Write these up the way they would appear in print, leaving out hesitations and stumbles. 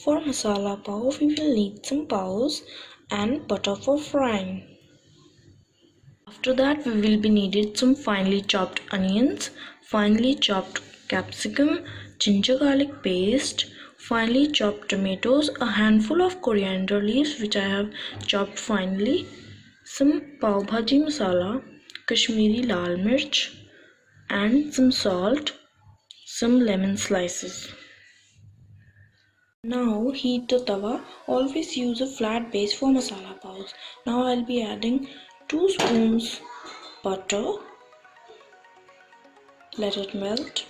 For masala pav, we will need some pavs and butter for frying. After that, we will be needed some finely chopped onions, finely chopped capsicum, ginger garlic paste, finely chopped tomatoes, a handful of coriander leaves which I have chopped finely, some pav bhaji masala, Kashmiri lal mirch, and some salt, some lemon slices. Now heat the tawa. Always use a flat base for masala pav. Now I'll be adding 2 spoons butter. Let it melt.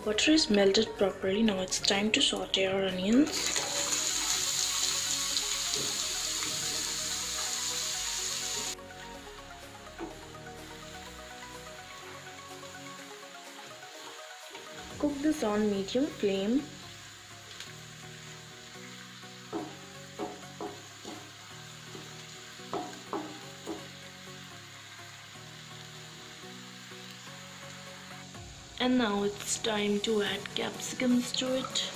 Butter is melted properly. Now it's time to saute our onions. Cook this on medium flame. And now it's time to add capsicums to it.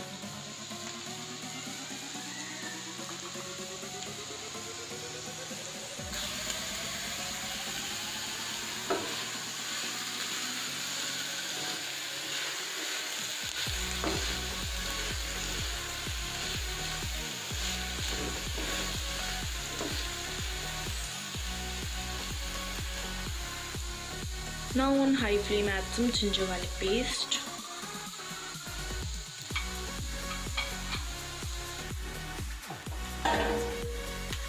Now on high flame add some ginger garlic paste.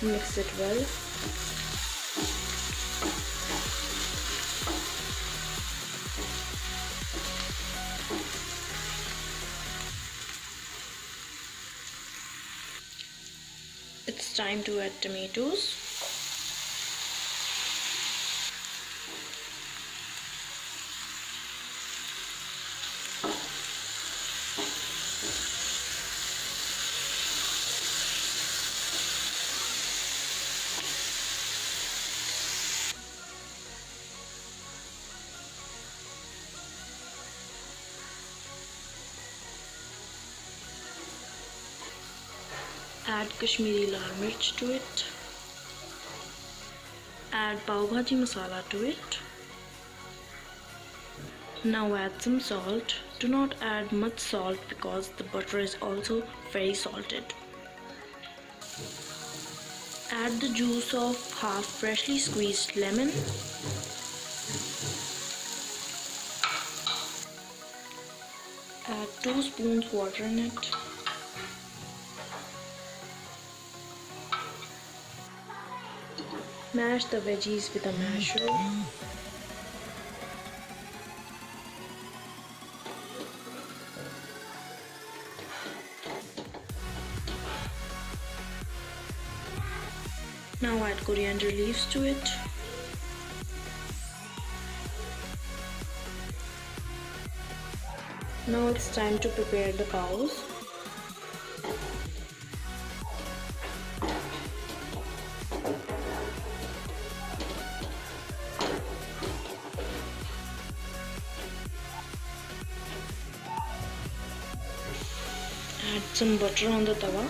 Mix it well. It's time to add tomatoes. Add Kashmiri lal mirch to it. Add pav bhaji masala to it. Now add some salt. Do not add much salt because the butter is also very salted. Add the juice of half freshly squeezed lemon. Add 2 spoons water in it. Mash the veggies with a masher. Now add coriander leaves to it. Now it's time to prepare the pavs. Add some butter on the tawa.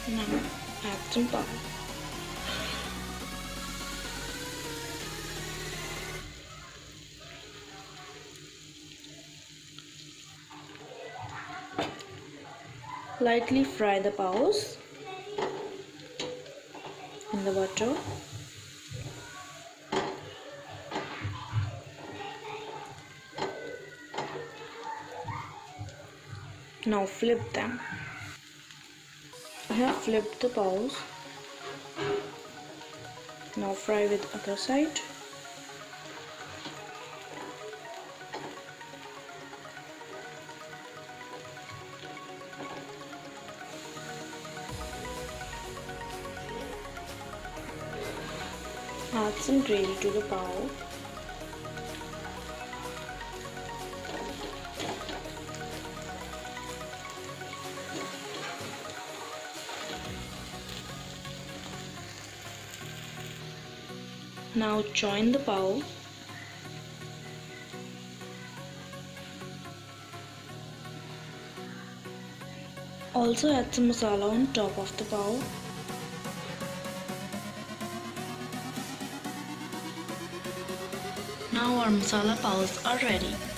Now add some pav. Lightly fry the pavs in the butter. Now flip them. I have flipped the pavs. Now fry with other side. Add some gravy to the pav. Now join the pav Also add some masala on top of the pav. Now our masala pavs are ready.